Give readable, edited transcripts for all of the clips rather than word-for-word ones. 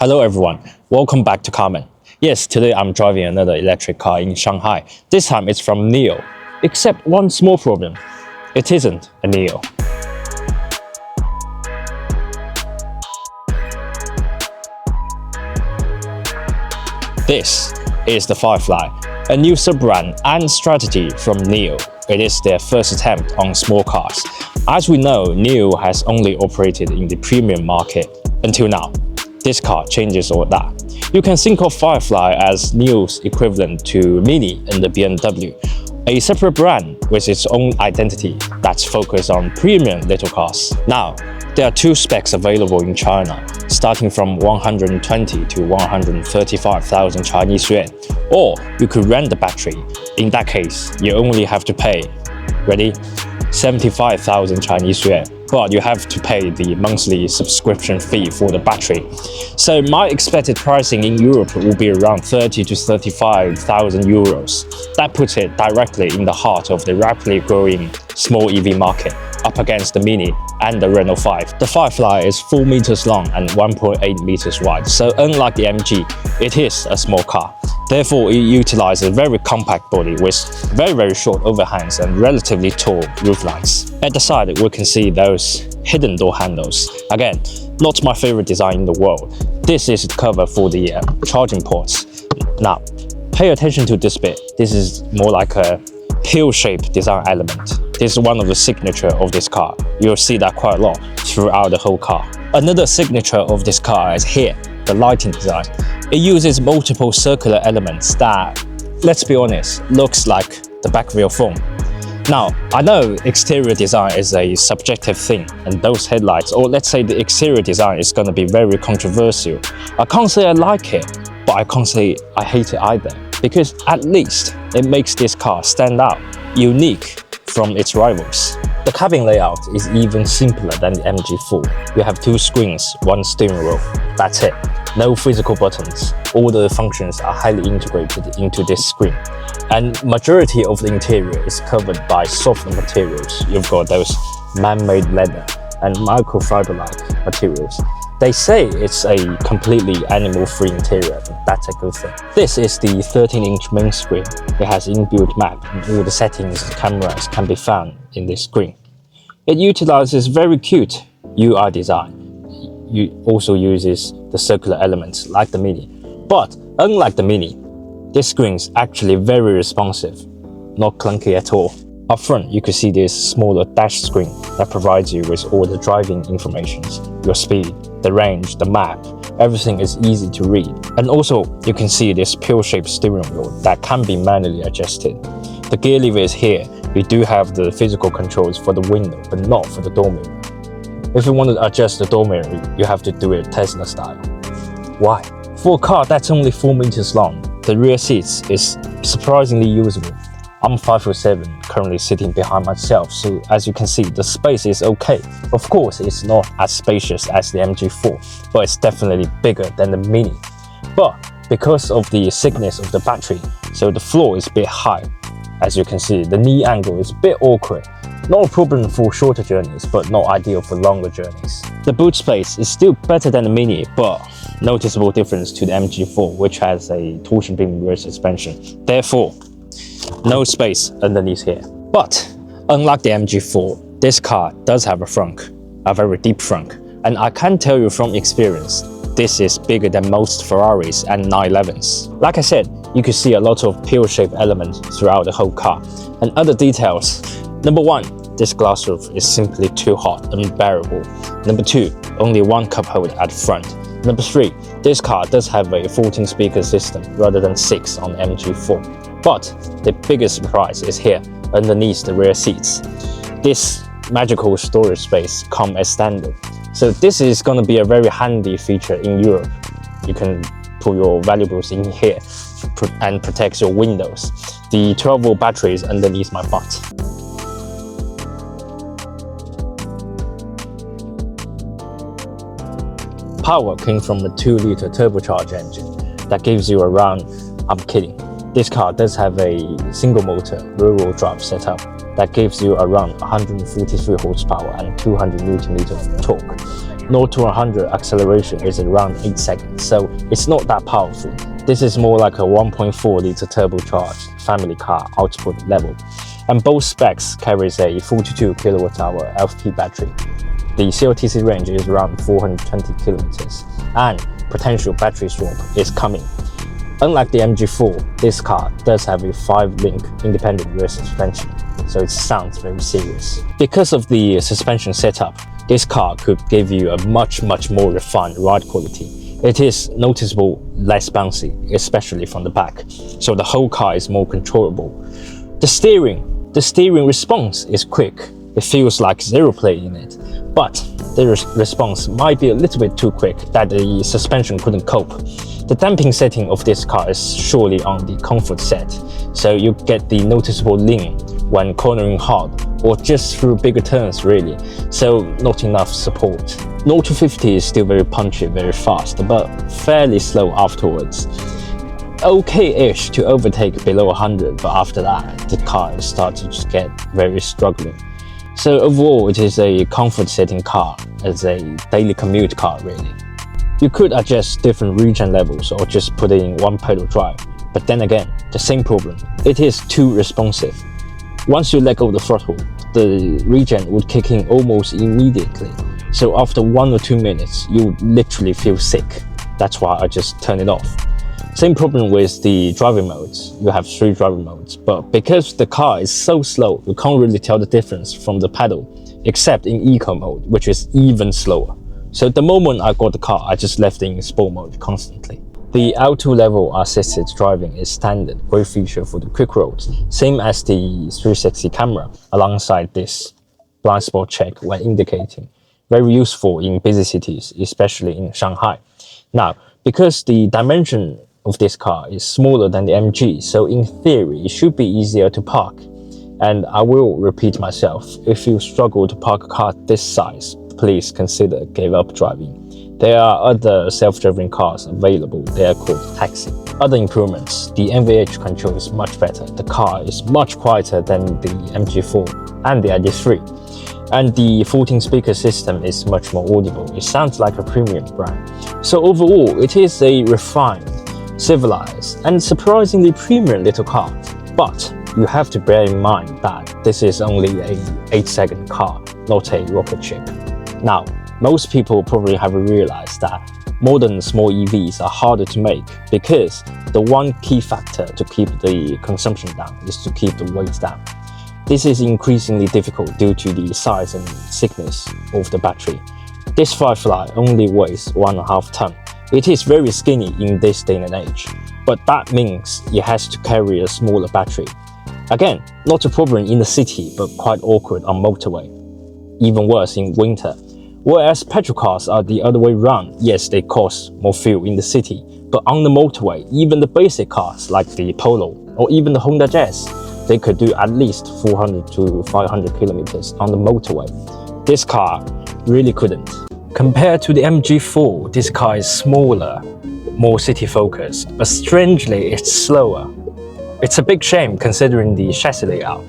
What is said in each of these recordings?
Hello everyone, welcome back to Carmen. Yes, today I'm driving another electric car in Shanghai. This time it's from NIO. Except one small problem. It isn't a NIO. This is the Firefly, a new sub-brand and strategy from NIO. It is their first attempt on small cars. As we know, NIO has only operated in the premium market until now. This car changes all that. You can think of Firefly as NIO's equivalent to Mini in the BMW, a separate brand with its own identity that's focused on premium little cars. Now, there are two specs available in China, starting from 120 to 135,000 Chinese yuan, or you could rent the battery. In that case, you only have to pay, ready? 75,000 Chinese yuan, but you have to pay the monthly subscription fee for the battery. So my expected pricing in Europe will be around 30 to 35,000 euros. That puts it directly in the heart of the rapidly growing small EV market, up against the Mini and the Renault 5. The Firefly is 4 meters long and 1.8 meters wide, so unlike the MG, it is a small car. Therefore, it utilizes a very compact body with very short overhangs and relatively tall rooflines. At the side, we can see those hidden door handles. Again, not my favorite design in the world. This is the cover for the charging ports. Now, pay attention to this bit. This is more like a pill-shaped design element. This is one of the signature of this car. You'll see that quite a lot throughout the whole car. Another signature of this car is here, the lighting design. It uses multiple circular elements that, let's be honest, looks like the back of your phone. Now, I know exterior design is a subjective thing, and those headlights, or let's say the exterior design, is going to be very controversial. I can't say I like it, but I can't say I hate it either, because at least it makes this car stand out, unique from its rivals. The cabin layout is even simpler than the MG4. You have two screens, one steering wheel. That's it. No physical buttons. All the functions are highly integrated into this screen. And majority of the interior is covered by soft materials. You've got those man-made leather and microfiber-like materials. They say it's a completely animal-free interior. That's a good thing. This is the 13-inch main screen. It has inbuilt map, and all the settings and cameras can be found in this screen. It utilizes very cute UI design. It also uses the circular elements like the Mini. But unlike the Mini, this screen is actually very responsive, not clunky at all. Up front, you can see this smaller dash screen that provides you with all the driving information, your speed, the range, the map. Everything is easy to read. And also, you can see this pill-shaped steering wheel that can be manually adjusted. The gear lever is here. You do have the physical controls for the window, but not for the door mirror. If you want to adjust the door mirror, you have to do it Tesla style. Why? For a car that's only 4 meters long, the rear seats is surprisingly usable. I'm 5'7", currently sitting behind myself, so as you can see, the space is okay. Of course, it's not as spacious as the MG4, but it's definitely bigger than the Mini. But because of the thickness of the battery, so the floor is a bit high. As you can see, the knee angle is a bit awkward. Not a problem for shorter journeys, but not ideal for longer journeys. The boot space is still better than the Mini, but noticeable difference to the MG4, which has a torsion beam rear suspension. Therefore, no space underneath here. But unlike the MG4, this car does have a frunk, a very deep frunk. And I can tell you from experience, this is bigger than most Ferraris and 911s. Like I said, you can see a lot of pill-shaped elements throughout the whole car. And other details. Number one, this glass roof is simply too hot, unbearable. Number two, only one cup holder at the front. Number three, this car does have a 14-speaker system rather than 6 on the MG4. But the biggest surprise is here, underneath the rear seats. This magical storage space comes as standard. So this is going to be a very handy feature in Europe. You can put your valuables in here and protect your windows. The 12-volt battery is underneath my butt. Power came from a 2-liter turbocharged engine that gives you around, I'm kidding, this car does have a single motor rear-wheel drive setup that gives you around 143 horsepower and 200 Nm of torque. 0 to 100 acceleration is around 8 seconds, so it's not that powerful. This is more like a 1.4 liter turbocharged family car output level. And both specs carries a 42 kWh LFP battery. The CLTC range is around 420 kilometers, and potential battery swap is coming. Unlike the MG4, this car does have a 5-link independent rear suspension, so it sounds very serious. Because of the suspension setup, this car could give you a much more refined ride quality. It is noticeably less bouncy, especially from the back, so the whole car is more controllable. The steering response is quick. It feels like zero play in it, but the response might be a little bit too quick that the suspension couldn't cope. The damping setting of this car is surely on the comfort set, so you get the noticeable lean when cornering hard or just through bigger turns really, so not enough support. 0 to 50 is still very punchy, very fast, but fairly slow afterwards. Okay-ish to overtake below 100, but after that the car starts to just get very struggling. So overall, it is a comfort setting car as a daily commute car really. You could adjust different regen levels or just put in one pedal drive, but then again, the same problem. It is too responsive. Once you let go of the throttle, the regen would kick in almost immediately. So after 1 or 2 minutes, you would literally feel sick. That's why I just turn it off. Same problem with the driving modes. You have 3 driving modes, but because the car is so slow, you can't really tell the difference from the pedal, except in eco mode, which is even slower. So the moment I got the car, I just left it in sport mode constantly. The L2 level assisted driving is standard, great feature for the quick roads, same as the 360 camera alongside this blind spot check when indicating. Very useful in busy cities, especially in Shanghai. Now, because the dimension of this car is smaller than the MG, so in theory it should be easier to park. And I will repeat myself, if you struggle to park a car this size, please consider give up driving. There are other self-driving cars available, they are called taxi. Other improvements, the NVH control is much better, the car is much quieter than the MG4 and the ID3. And the 14-speaker system is much more audible, it sounds like a premium brand. So overall, it is a refined, civilized and surprisingly premium little car. But you have to bear in mind that this is only a 8-second car, not a rocket ship. Now, most people probably haven't realized that modern small EVs are harder to make because the one key factor to keep the consumption down is to keep the weight down. This is increasingly difficult due to the size and thickness of the battery. This Firefly only weighs 1.5 tons. It is very skinny in this day and age, but that means it has to carry a smaller battery. Again, not a problem in the city, but quite awkward on motorway. Even worse in winter. Whereas petrol cars are the other way around. Yes, they cost more fuel in the city, but on the motorway, even the basic cars like the Polo or even the Honda Jazz, they could do at least 400 to 500 kilometers on the motorway. This car really couldn't. Compared to the MG4, this car is smaller, more city-focused, but strangely it's slower. It's a big shame considering the chassis layout.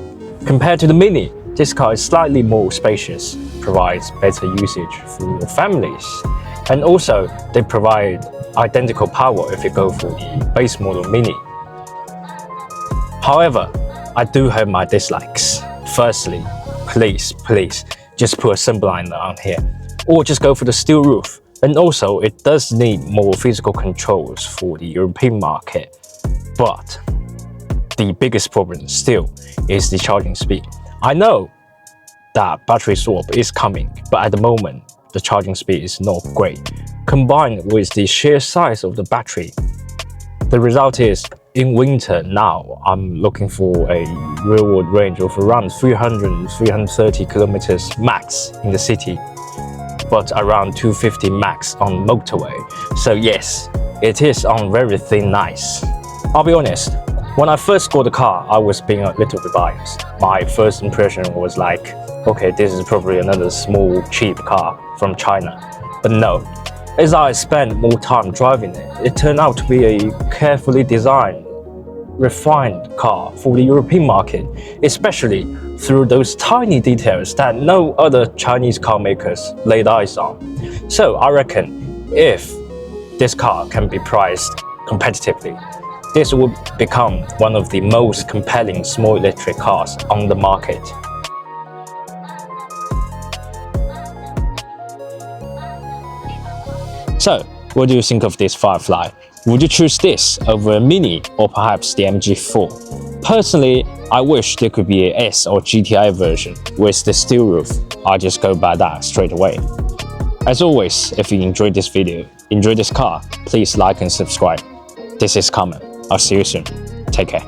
Compared to the Mini, this car is slightly more spacious, provides better usage for families, and also they provide identical power if you go for the base model Mini. However, I do have my dislikes. Firstly, please just put a simple liner on here, or just go for the steel roof. And also, it does need more physical controls for the European market. But the biggest problem still is the charging speed. I know that battery swap is coming, but at the moment, the charging speed is not great. Combined with the sheer size of the battery, the result is, in winter now, I'm looking for a real-world range of around 300-330 kilometers max in the city, but around 250 max on motorway. So yes, it is on very thin ice. I'll be honest, when I first got the car, I was being a little bit biased. My first impression was like, okay, this is probably another small, cheap car from China. But no, as I spent more time driving it, it turned out to be a carefully designed, refined car for the European market, especially through those tiny details that no other Chinese car makers laid eyes on. So I reckon if this car can be priced competitively, this would become one of the most compelling small electric cars on the market. So, what do you think of this Firefly? Would you choose this over a Mini or perhaps the MG4? Personally, I wish there could be a S or GTI version with the steel roof. I just go by that straight away. As always, if you enjoyed this video, enjoyed this car, please like and subscribe. This is Carmen. I'll see you soon. Take care.